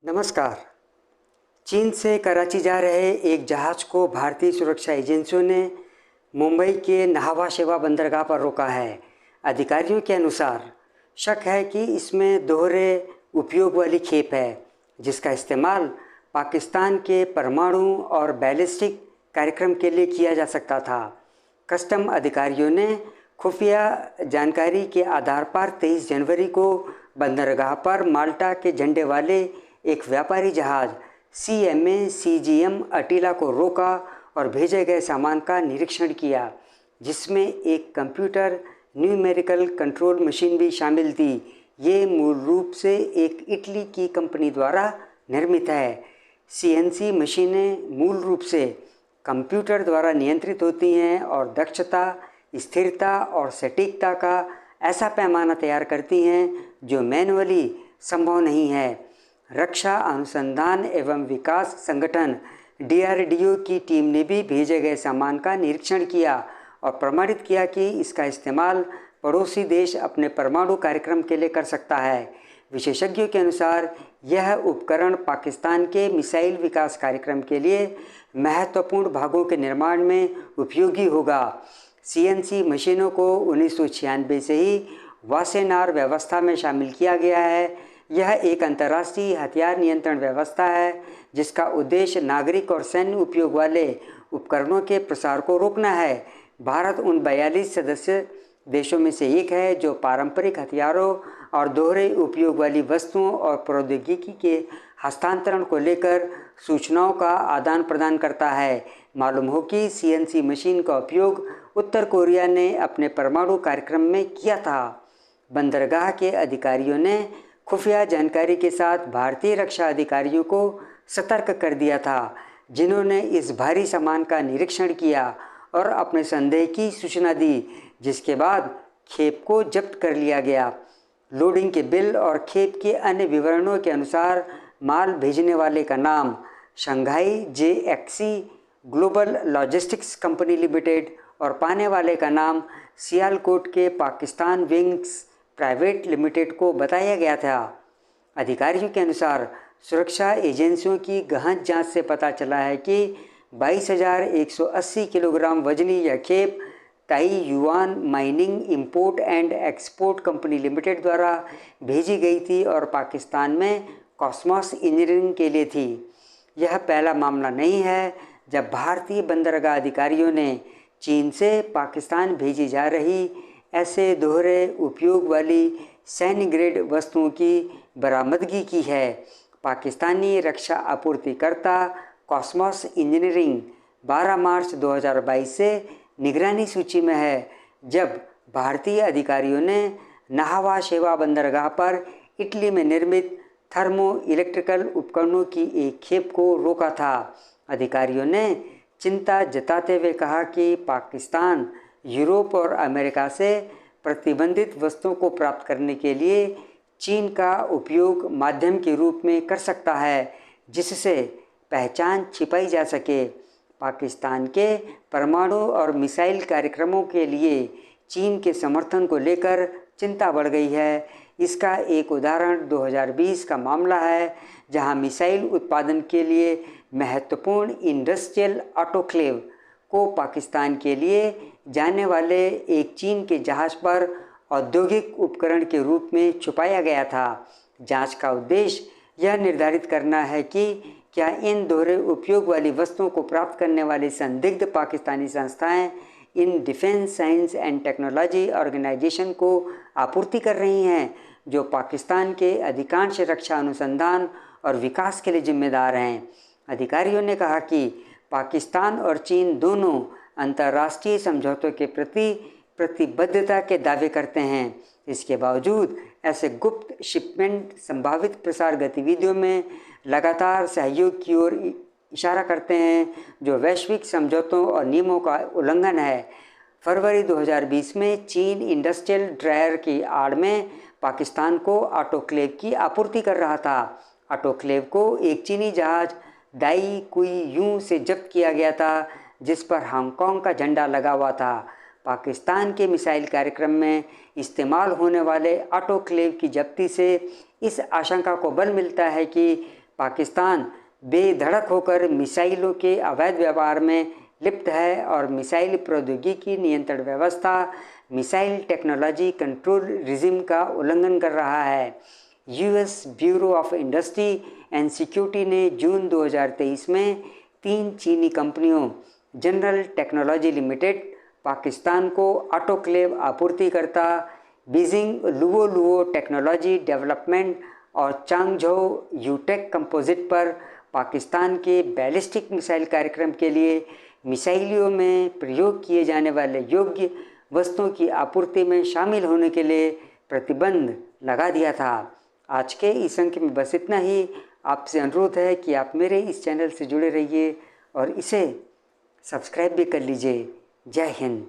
नमस्कार। चीन से कराची जा रहे एक जहाज़ को भारतीय सुरक्षा एजेंसियों ने मुंबई के न्हावा शेवा बंदरगाह पर रोका है। अधिकारियों के अनुसार शक है कि इसमें दोहरे उपयोग वाली खेप है, जिसका इस्तेमाल पाकिस्तान के परमाणु और बैलिस्टिक कार्यक्रम के लिए किया जा सकता था। कस्टम अधिकारियों ने खुफिया जानकारी के आधार पर 23 जनवरी को बंदरगाह पर माल्टा के झंडे वाले एक व्यापारी जहाज़ CMA CGM अटीला को रोका और भेजे गए सामान का निरीक्षण किया, जिसमें एक कंप्यूटर न्यूमेरिकल कंट्रोल मशीन भी शामिल थी। ये मूल रूप से एक इटली की कंपनी द्वारा निर्मित है। CNC मशीनें मूल रूप से कंप्यूटर द्वारा नियंत्रित होती हैं और दक्षता, स्थिरता और सटीकता का ऐसा पैमाना तैयार करती हैं जो मैनुअली संभव नहीं है। रक्षा अनुसंधान एवं विकास संगठन DRDO की टीम ने भी भेजे गए सामान का निरीक्षण किया और प्रमाणित किया कि इसका इस्तेमाल पड़ोसी देश अपने परमाणु कार्यक्रम के लिए कर सकता है। विशेषज्ञों के अनुसार यह उपकरण पाकिस्तान के मिसाइल विकास कार्यक्रम के लिए महत्वपूर्ण भागों के निर्माण में उपयोगी होगा। CNC मशीनों को 1996 से ही वासेनार व्यवस्था में शामिल किया गया है। यह एक अंतर्राष्ट्रीय हथियार नियंत्रण व्यवस्था है, जिसका उद्देश्य नागरिक और सैन्य उपयोग वाले उपकरणों के प्रसार को रोकना है। भारत उन 42 सदस्य देशों में से एक है जो पारंपरिक हथियारों और दोहरे उपयोग वाली वस्तुओं और प्रौद्योगिकी के हस्तांतरण को लेकर सूचनाओं का आदान प्रदान करता है। मालूम हो कि CNC मशीन का उपयोग उत्तर कोरिया ने अपने परमाणु कार्यक्रम में किया था। बंदरगाह के अधिकारियों ने खुफिया जानकारी के साथ भारतीय रक्षा अधिकारियों को सतर्क कर दिया था, जिन्होंने इस भारी सामान का निरीक्षण किया और अपने संदेह की सूचना दी, जिसके बाद खेप को जब्त कर लिया गया। लोडिंग के बिल और खेप के अन्य विवरणों के अनुसार माल भेजने वाले का नाम Shanghai JXC global logistics company limited और पाने वाले का नाम सियालकोट के पाकिस्तान विंग्स प्राइवेट लिमिटेड को बताया गया था। अधिकारियों के अनुसार सुरक्षा एजेंसियों की गहन जांच से पता चला है कि 22,180 किलोग्राम वजनी यह खेप Taiyuan mining import and export company limited द्वारा भेजी गई थी और पाकिस्तान में कॉस्मोस इंजीनियरिंग के लिए थी। यह पहला मामला नहीं है जब भारतीय बंदरगाह अधिकारियों ने चीन से पाकिस्तान भेजी जा रही ऐसे दोहरे उपयोग वाली सैन्य ग्रेड वस्तुओं की बरामदगी की है। पाकिस्तानी रक्षा आपूर्तिकर्ता कॉस्मोस इंजीनियरिंग 12 मार्च 2022 से निगरानी सूची में है, जब भारतीय अधिकारियों ने न्हावा शेवा बंदरगाह पर इटली में निर्मित थर्मो इलेक्ट्रिकल उपकरणों की एक खेप को रोका था। अधिकारियों ने चिंता जताते हुए कहा कि पाकिस्तान यूरोप और अमेरिका से प्रतिबंधित वस्तुओं को प्राप्त करने के लिए चीन का उपयोग माध्यम के रूप में कर सकता है, जिससे पहचान छिपाई जा सके। पाकिस्तान के परमाणु और मिसाइल कार्यक्रमों के लिए चीन के समर्थन को लेकर चिंता बढ़ गई है। इसका एक उदाहरण 2020 का मामला है, जहां मिसाइल उत्पादन के लिए महत्वपूर्ण इंडस्ट्रियल ऑटोक्लेव को पाकिस्तान के लिए जाने वाले एक चीन के जहाज़ पर औद्योगिक उपकरण के रूप में छुपाया गया था। जांच का उद्देश्य यह निर्धारित करना है कि क्या इन दोहरे उपयोग वाली वस्तुओं को प्राप्त करने वाली संदिग्ध पाकिस्तानी संस्थाएं इन defence science and technology organisation को आपूर्ति कर रही हैं, जो पाकिस्तान के अधिकांश रक्षा अनुसंधान और विकास के लिए जिम्मेदार हैं। अधिकारियों ने कहा कि पाकिस्तान और चीन दोनों अंतर्राष्ट्रीय समझौतों के प्रति प्रतिबद्धता के दावे करते हैं। इसके बावजूद ऐसे गुप्त शिपमेंट संभावित प्रसार गतिविधियों में लगातार सहयोग की ओर इशारा करते हैं, जो वैश्विक समझौतों और नियमों का उल्लंघन है। फरवरी 2020 में चीन इंडस्ट्रियल ड्रायर की आड़ में पाकिस्तान को ऑटोक्लेव की आपूर्ति कर रहा था। ऑटोक्लेव को एक चीनी जहाज दाई कुई यूं से जब्त किया गया था, जिस पर हांगकांग का झंडा लगा हुआ था। पाकिस्तान के मिसाइल कार्यक्रम में इस्तेमाल होने वाले ऑटोक्लेव की जब्ती से इस आशंका को बल मिलता है कि पाकिस्तान बेधड़क होकर मिसाइलों के अवैध व्यवहार में लिप्त है और मिसाइल प्रौद्योगिकी नियंत्रण व्यवस्था मिसाइल टेक्नोलॉजी कंट्रोल रिजिम का उल्लंघन कर रहा है। US bureau of industry and security ने जून 2023 में 3 चीनी कंपनियों जनरल टेक्नोलॉजी लिमिटेड, पाकिस्तान को ऑटोक्लेव आपूर्तिकर्ता बीजिंग लुओ टेक्नोलॉजी डेवलपमेंट और चांगझोउ यूटेक कंपोजिट पर पाकिस्तान के बैलिस्टिक मिसाइल कार्यक्रम के लिए मिसाइलों में प्रयोग किए जाने वाले योग्य वस्तुओं की आपूर्ति में शामिल होने के लिए प्रतिबंध लगा दिया था। आज के इस अंक में बस इतना ही। आपसे अनुरोध है कि आप मेरे इस चैनल से जुड़े रहिए और इसे सब्सक्राइब भी कर लीजिए। जय हिंद।